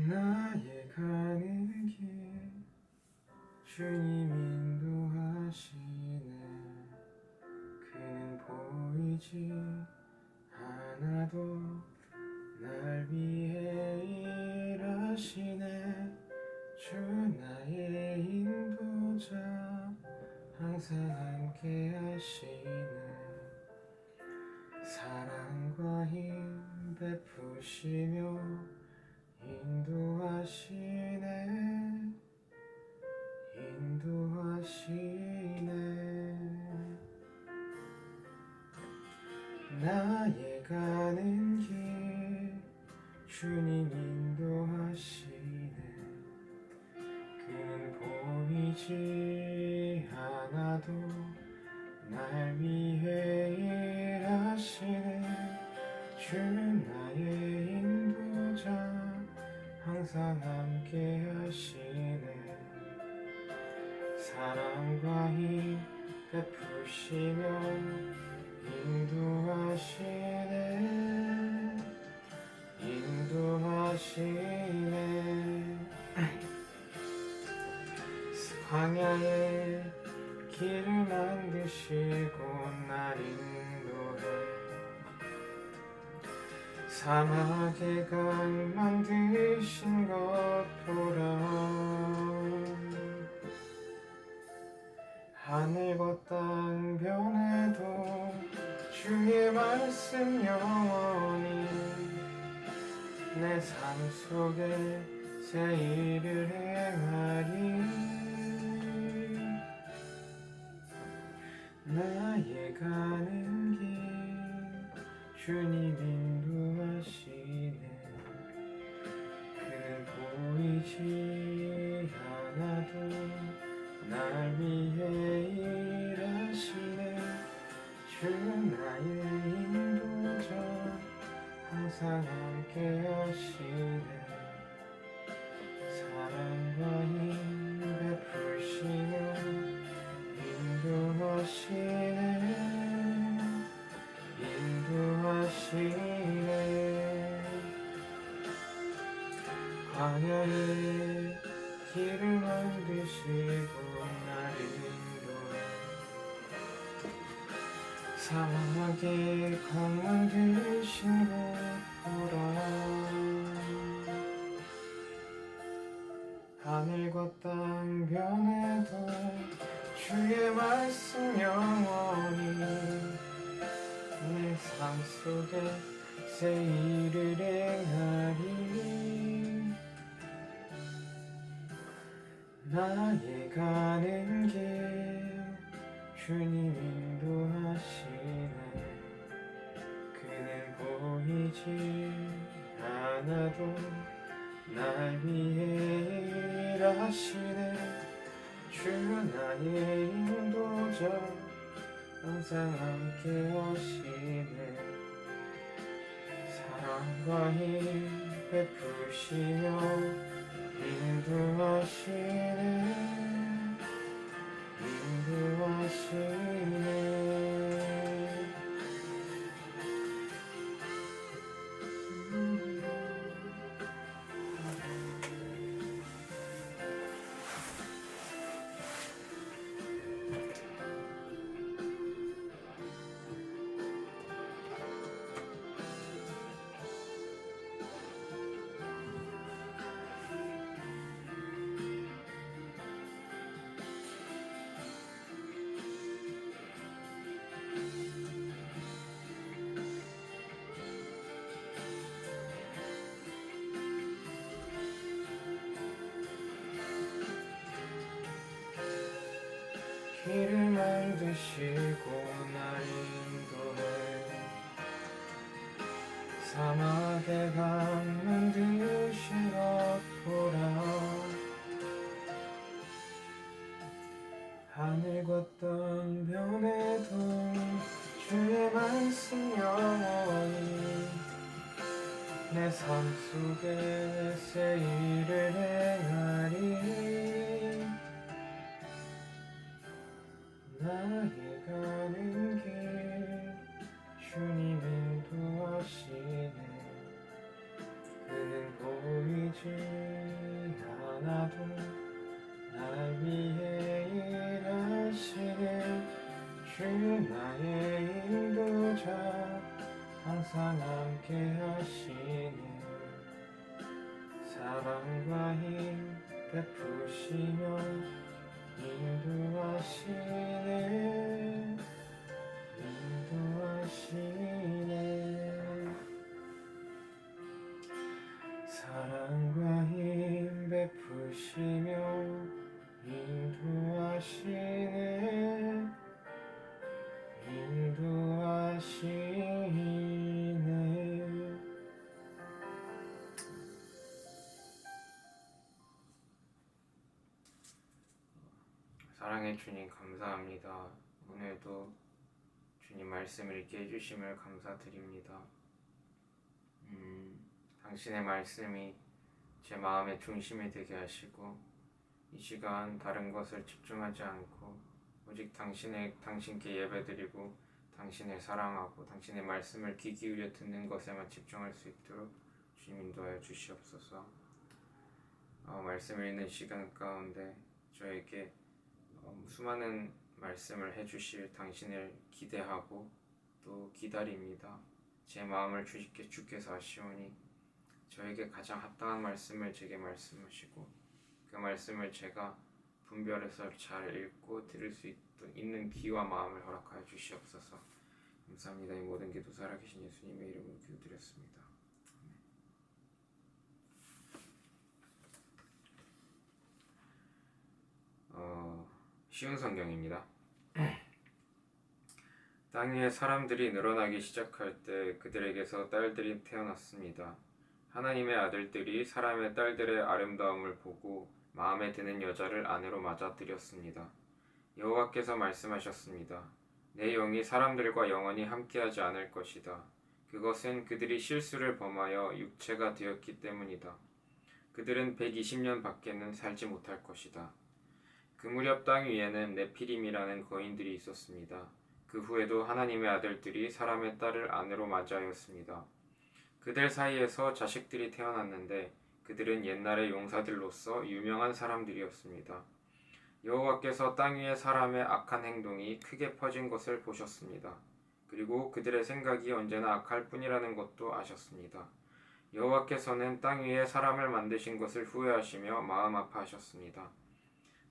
나의 가는 길 주님 인도하시네. 그는 보이지 않아도 날 위해 일하시네. 주 나의 인도자 항상 함께 하시네. 사랑과 힘 베푸시며 인도하시네. 나의 가는 길 주님 인도하시네. 그는 보이지 않아도 날 위해 일하시네. 주 나의 인도자 항상 함께 하시네. 사랑과 힘 베푸시며 인도하시네. 광야에 길을 만드시고 날 인도해. 사막에 강 만드신 것 보라. 하늘과 땅 변해도 주의 말씀 영원히 내 삶 속에 새 일을 행하리. 나의 가는 길 주님 인도하시네. 그는 보이지 않아도 날 위해 일하시네. 주 나의 인도자 항상 함께 하시네. 사랑과 힘 베푸시며 인도하시네. 광야에 길을 만드시고 날 인도해. 사막에 강 만드신 것 보라. 하늘과 땅 변해도 주의 말씀 영원히 내 삶 속에 새 일을 행하리. 나의 가는 길 주님 인도하시네. 그는 보이지 않아도 날 위해 일하시네. 주 나의 인도자 항상 함께 하시네. 사랑과 힘 베푸시며 인도하시네. 길을 만드시고 날 인도해. 사막에 강 만드신 것 보라. 하늘과 땅 변해도 주의 말씀 영원히 내 삶 속에 새 일을 행하리. 나의 가는 길 주님 인도하시네. 그는 보이지 나의 인도자 항상 함께 하시네 사랑과 힘 베푸시며 인도하시네 사랑과 힘 베푸시며 인도하시네 사랑의 주님 감사합니다. 오늘도 주님 말씀을 읽게 해주심을 감사드립니다. 당신의 말씀이 제 마음의 중심이 되게 하시고 이 시간 다른 것을 집중하지 않고 오직 당신께 예배드리고 당신을 사랑하고 당신의 말씀을 귀 기울여 듣는 것에만 집중할 수 있도록 주님 인도하여 주시옵소서. 말씀을 읽는 시간 가운데 저에게 수많은 말씀을 해주실 당신을 기대하고 또 기다립니다. 제 마음을 주께서 아시오니 저에게 가장 합당한 말씀을 제게 말씀하시고 그 말씀을 제가 분별해서 잘 읽고 들을 수 있는 귀와 마음을 허락하여 주시옵소서. 감사합니다. 이 모든 기도 살아계신 예수님의 이름으로 기도드렸습니다. 쉬운 성경입니다. 땅 위에 사람들이 늘어나기 시작할 때 그들에게서 딸들이 태어났습니다. 하나님의 아들들이 사람의 딸들의 아름다움을 보고 마음에 드는 여자를 아내로 맞아들였습니다. 여호와께서 말씀하셨습니다. 내 영이 사람들과 영원히 함께하지 않을 것이다. 그것은 그들이 실수를 범하여 육체가 되었기 때문이다. 그들은 120년 밖에는 살지 못할 것이다. 그 무렵 땅 위에는 네피림이라는 거인들이 있었습니다. 그 후에도 하나님의 아들들이 사람의 딸을 아내로 맞이하였습니다. 그들 사이에서 자식들이 태어났는데 그들은 옛날의 용사들로서 유명한 사람들이었습니다. 여호와께서 땅 위에 사람의 악한 행동이 크게 퍼진 것을 보셨습니다. 그리고 그들의 생각이 언제나 악할 뿐이라는 것도 아셨습니다. 여호와께서는 땅 위에 사람을 만드신 것을 후회하시며 마음 아파하셨습니다.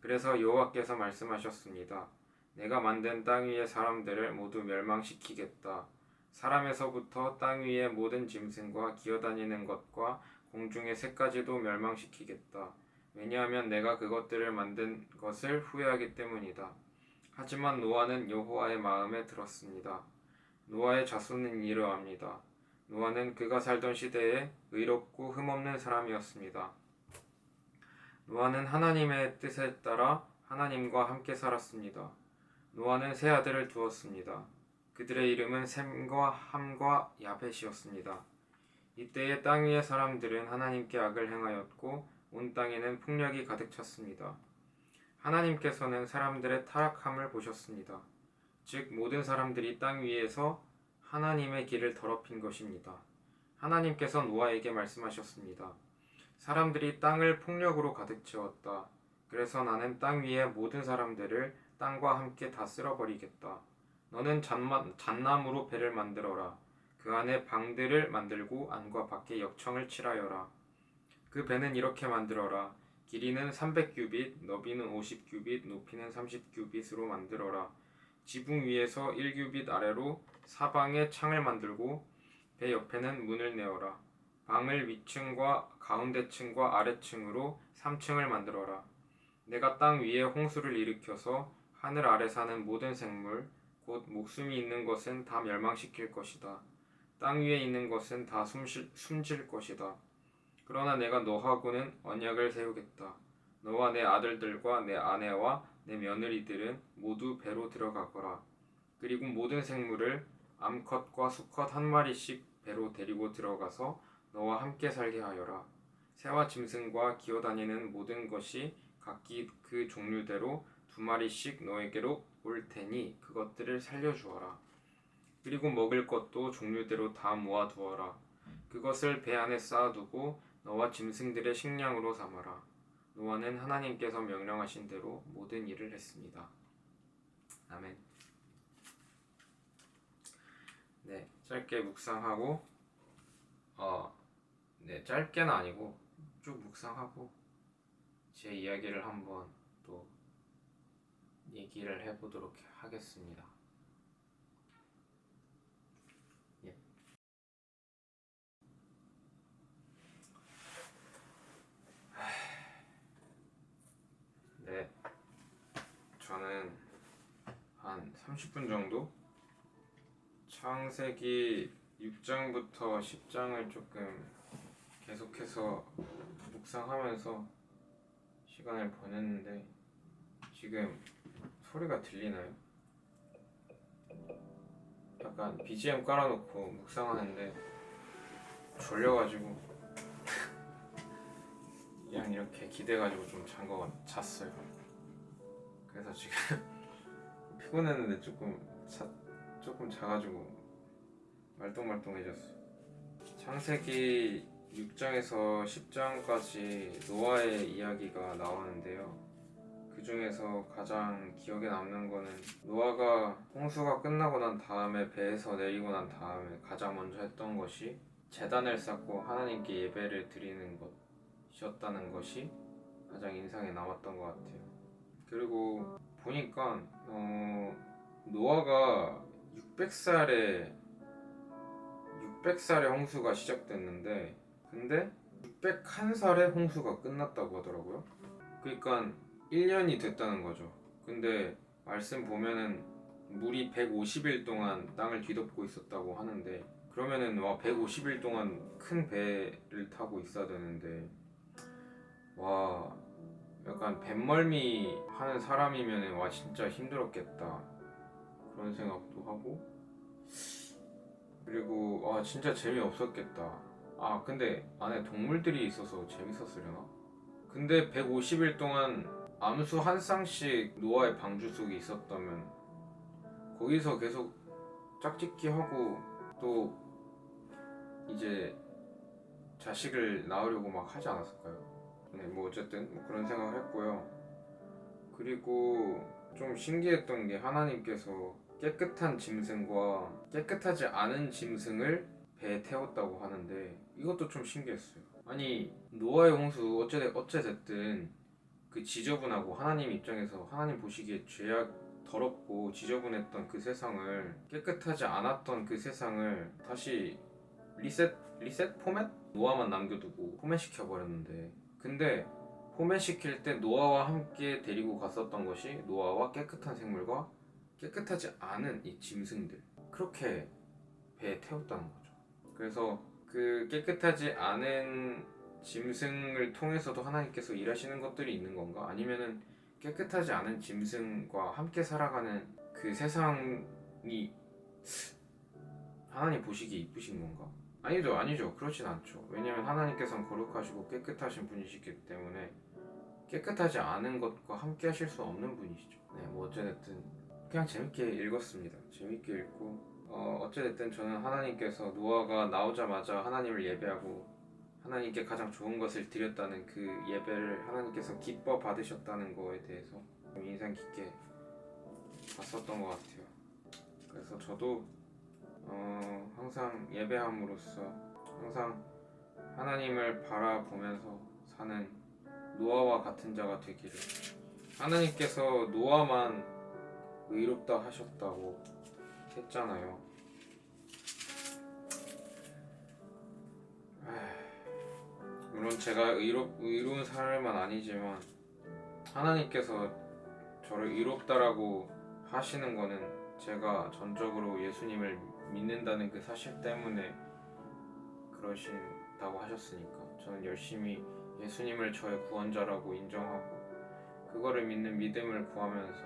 그래서 여호와께서 말씀하셨습니다. 내가 만든 땅 위의 사람들을 모두 멸망시키겠다. 사람에서부터 땅 위의 모든 짐승과 기어다니는 것과 공중의 새까지도 멸망시키겠다. 왜냐하면 내가 그것들을 만든 것을 후회하기 때문이다. 하지만 노아는 여호와의 마음에 들었습니다. 노아의 자손은 이러합니다. 노아는 그가 살던 시대에 의롭고 흠없는 사람이었습니다. 노아는 하나님의 뜻에 따라 하나님과 함께 살았습니다. 노아는 세 아들을 두었습니다. 그들의 이름은 셈과 함과 야벳이었습니다. 이때에 땅 위의 사람들은 하나님께 악을 행하였고 온 땅에는 폭력이 가득 찼습니다. 하나님께서는 사람들의 타락함을 보셨습니다. 즉 모든 사람들이 땅 위에서 하나님의 길을 더럽힌 것입니다. 하나님께서 노아에게 말씀하셨습니다. 사람들이 땅을 폭력으로 가득 채웠다. 그래서 나는 땅 위의 모든 사람들을 땅과 함께 다 쓸어버리겠다. 너는 잣나무로 배를 만들어라. 그 안에 방들을 만들고 안과 밖에 역청을 칠하여라. 그 배는 이렇게 만들어라. 길이는 300규빗, 너비는 50규빗, 높이는 30규빗으로 만들어라. 지붕 위에서 1규빗 아래로 사방에 창을 만들고 배 옆에는 문을 내어라. 방을 위층과 가운데층과 아래층으로 3층을 만들어라. 내가 땅 위에 홍수를 일으켜서 하늘 아래 사는 모든 생물, 곧 목숨이 있는 것은 다 멸망시킬 것이다. 땅 위에 있는 것은 다 숨질 것이다. 그러나 내가 너하고는 언약을 세우겠다. 너와 내 아들들과 내 아내와 내 며느리들은 모두 배로 들어가거라. 그리고 모든 생물을 암컷과 수컷 한 마리씩 배로 데리고 들어가서 너와 함께 살게 하여라. 새와 짐승과 기어다니는 모든 것이 각기 그 종류대로 2마리씩 너에게로 올 테니 그것들을 살려주어라. 그리고 먹을 것도 종류대로 다 모아두어라. 그것을 배 안에 쌓아두고 너와 짐승들의 식량으로 삼아라. 노아는 하나님께서 명령하신 대로 모든 일을 했습니다. 아멘. 짧게 묵상하고 네, 짧게는 아니고 쭉 묵상하고 제 이야기를 한번 또 얘기를 해보도록 하겠습니다. 예. 네, 저는 한 30분 정도 창세기 6장부터 10장을 조금 계속해서 묵상하면서 시간을 보냈는데 지금 소리가 들리나요? 약간 BGM 깔아놓고 묵상하는데 졸려가지고 그냥 이렇게 기대가지고 좀 잤어요. 그래서 지금 피곤했는데 조금 자가지고 말똥말똥해졌어요. 창세기 6장에서 10장까지 노아의 이야기가 나오는데요. 그 중에서 가장 기억에 남는 거는 노아가 홍수가 끝나고 난 다음에 배에서 내리고 난 다음에 가장 먼저 했던 것이 제단을 쌓고 하나님께 예배를 드리는 것이었다는 것이 가장 인상에 남았던 것 같아요. 그리고 보니까 노아가 600살에 홍수가 시작됐는데 근데 601살에 홍수가 끝났다고 하더라고요. 그러니까 1년이 됐다는 거죠. 근데 말씀 보면은 물이 150일 동안 땅을 뒤덮고 있었다고 하는데 그러면은 150일 동안 큰 배를 타고 있어야 되는데 와 약간 뱃멀미 하는 사람이면은 와 진짜 힘들었겠다 그런 생각도 하고 그리고 와 진짜 재미없었겠다. 근데 안에 동물들이 있어서 재밌었으려나? 근데 150일 동안 암수 한 쌍씩 노아의 방주 속에 있었다면 거기서 계속 짝짓기 하고 또 이제 자식을 낳으려고 막 하지 않았을까요? 네, 뭐 어쨌든 뭐 그런 생각을 했고요. 그리고 좀 신기했던 게 하나님께서 깨끗한 짐승과 깨끗하지 않은 짐승을 배에 태웠다고 하는데 이것도 좀 신기했어요. 아니 노아의 홍수 어찌됐든 그 지저분하고 하나님 입장에서 하나님 보시기에 더럽고 지저분했던 그 세상을 깨끗하지 않았던 그 세상을 다시 리셋 포맷? 노아만 남겨두고 포맷시켜 버렸는데 근데 포맷시킬 때 노아와 함께 데리고 갔었던 것이 노아와 깨끗한 생물과 깨끗하지 않은 이 짐승들 그렇게 배에 태웠다는 거죠. 그래서 그 깨끗하지 않은 짐승을 통해서도 하나님께서 일하시는 것들이 있는 건가? 아니면은 깨끗하지 않은 짐승과 함께 살아가는 그 세상이 하나님 보시기에 이쁘신 건가? 아니죠. 그렇진 않죠. 왜냐하면 하나님께서는 거룩하시고 깨끗하신 분이시기 때문에 깨끗하지 않은 것과 함께 하실 수 없는 분이시죠. 네, 뭐 어찌됐든 그냥 재밌게 읽었습니다. 재밌게 읽고 어찌됐든 저는 하나님께서 노아가 나오자마자 하나님을 예배하고 하나님께 가장 좋은 것을 드렸다는 그 예배를 하나님께서 기뻐 받으셨다는 거에 대해서 좀 인상 깊게 봤었던 것 같아요. 그래서 저도 항상 예배함으로써 항상 하나님을 바라보면서 사는 노아와 같은 자가 되기를. 하나님께서 노아만 의롭다 하셨다고 했잖아요. 물론 제가 의로운 사람은 아니지만 하나님께서 저를 의롭다라고 하시는 거는 제가 전적으로 예수님을 믿는다는 그 사실 때문에 그러신다고 하셨으니까 저는 열심히 예수님을 저의 구원자라고 인정하고 그거를 믿는 믿음을 구하면서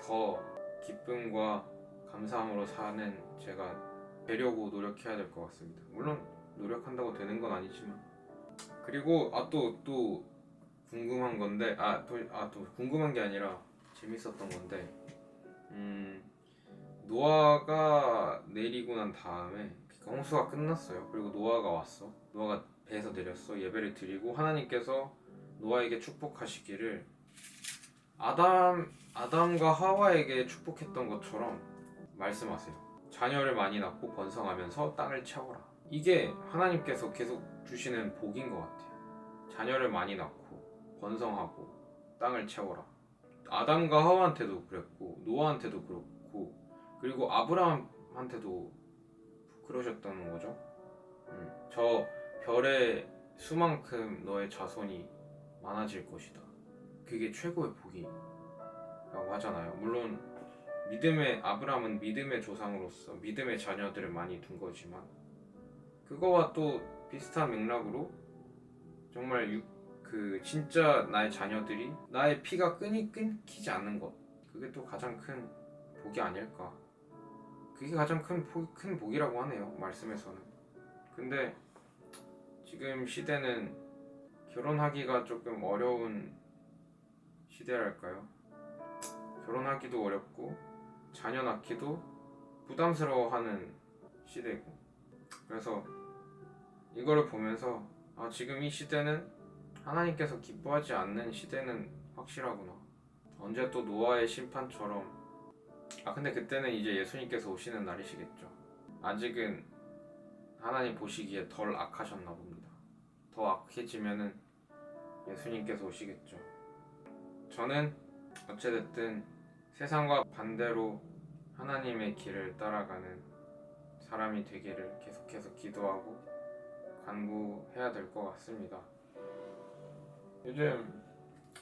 더 기쁨과 감사함으로 사는 제가 되려고 노력해야 될 것 같습니다. 물론 노력한다고 되는 건 아니지만 그리고 또 궁금한 건데 또 궁금한 게 아니라 재밌었던 건데 노아가 내리고 난 다음에 그러니까 홍수가 끝났어요. 그리고 노아가 왔어. 노아가 배에서 내렸어. 예배를 드리고 하나님께서 노아에게 축복하시기를 아담과 하와에게 축복했던 것처럼 말씀하세요. 자녀를 많이 낳고 번성하면서 땅을 채워라. 이게 하나님께서 계속 주시는 복인 것 같아요. 자녀를 많이 낳고 번성하고 땅을 채워라. 아담과 하와한테도 그랬고 노아한테도 그렇고 그리고 아브라함한테도 그러셨다는 거죠. 저 별의 수만큼 너의 자손이 많아질 것이다. 그게 최고의 복이라고 하잖아요. 물론 아브라함은 믿음의 조상으로서 믿음의 자녀들을 많이 둔 거지만 그거와 또 비슷한 맥락으로 정말 진짜 나의 자녀들이 나의 피가 끊기지 않는 것, 그게 또 가장 큰 복이 아닐까. 그게 가장 큰 복이라고 하네요, 말씀에서는. 근데 지금 시대는 결혼하기가 조금 어려운 시대랄까요? 결혼하기도 어렵고 자녀 낳기도 부담스러워하는 시대고, 그래서 이거를 보면서 지금 이 시대는 하나님께서 기뻐하지 않는 시대는 확실하구나. 언제 또 노아의 심판처럼, 근데 그때는 이제 예수님께서 오시는 날이시겠죠. 아직은 하나님 보시기에 덜 악하셨나 봅니다. 더 악해지면은 예수님께서 오시겠죠. 저는 어찌됐든 세상과 반대로 하나님의 길을 따라가는 사람이 되기를 계속해서 기도하고 간구해야 될 것 같습니다. 요즘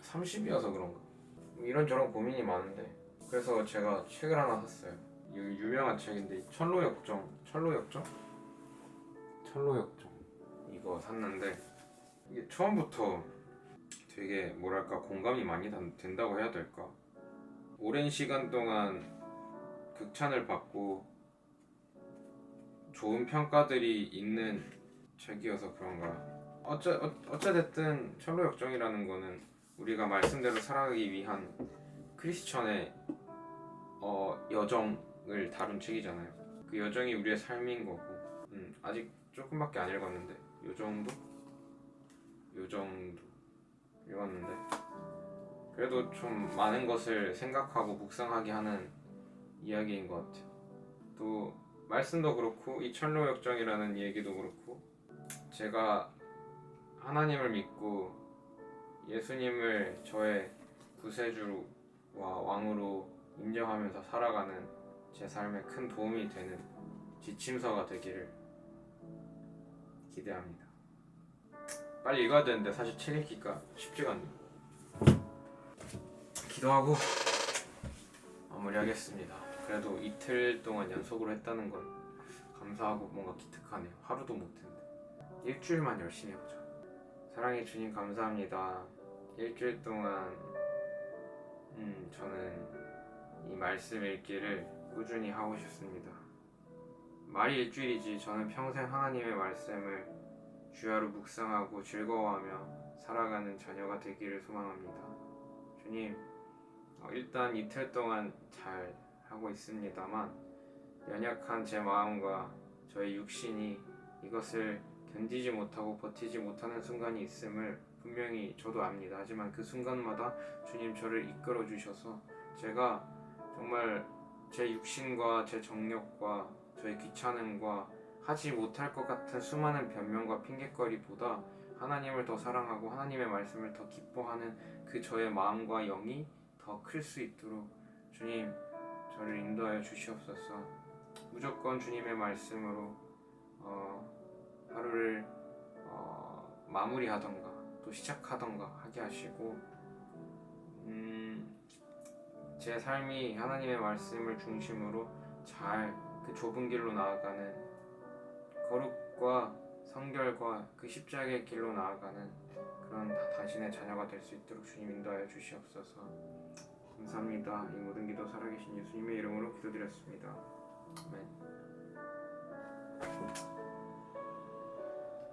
30이어서 그런가 이런저런 고민이 많은데, 그래서 제가 책을 하나 샀어요. 유명한 책인데 철로역정 이거 샀는데, 이게 처음부터 되게 뭐랄까 공감이 많이 된다고 해야 될까. 오랜 시간 동안 극찬을 받고 좋은 평가들이 있는 책이어서 그런가. 어찌됐든 철로역정이라는 거는 우리가 말씀대로 살아가기 위한 크리스천의 여정을 다룬 책이잖아요. 그 여정이 우리의 삶인 거고, 아직 조금밖에 안 읽었는데 요 정도 읽었는데 그래도 좀 많은 것을 생각하고 묵상하게 하는 이야기인 것 같아요. 또 말씀도 그렇고 이 철로역정이라는 얘기도 그렇고, 제가 하나님을 믿고 예수님을 저의 구세주와 왕으로 인정하면서 살아가는 제 삶에 큰 도움이 되는 지침서가 되기를 기대합니다. 빨리 읽어야 되는데 사실 책 읽기가 쉽지가 않네요. 기도하고 마무리하겠습니다. 그래도 이틀 동안 연속으로 했다는 건 감사하고 뭔가 기특하네요. 하루도 못했는데 일주일만 열심히 해보자. 사랑해 주님 감사합니다. 일주일 동안 저는 이 말씀 읽기를 꾸준히 하고 싶습니다. 말이 일주일이지 저는 평생 하나님의 말씀을 주야로 묵상하고 즐거워하며 살아가는 자녀가 되기를 소망합니다. 주님, 일단 이틀 동안 잘 하고 있습니다만 연약한 제 마음과 저의 육신이 이것을 견디지 못하고 버티지 못하는 순간이 있음을 분명히 저도 압니다. 하지만 그 순간마다 주님 저를 이끌어 주셔서 제가 정말 제 육신과 제 정력과 저의 귀찮음과 하지 못할 것 같은 수많은 변명과 핑계거리보다 하나님을 더 사랑하고 하나님의 말씀을 더 기뻐하는 그 저의 마음과 영이 더 클 수 있도록 주님 저를 인도하여 주시옵소서. 무조건 주님의 말씀으로 하루를 마무리하던가 또 시작하던가 하게 하시고, 제 삶이 하나님의 말씀을 중심으로 잘 그 좁은 길로 나아가는 거룩과 성결과 그 십자가의 길로 나아가는 그런 당신의 자녀가 될 수 있도록 주님 인도하여 주시옵소서. 감사합니다. 이 모든 기도 살아계신 예수님의 이름으로 기도드렸습니다. 아멘.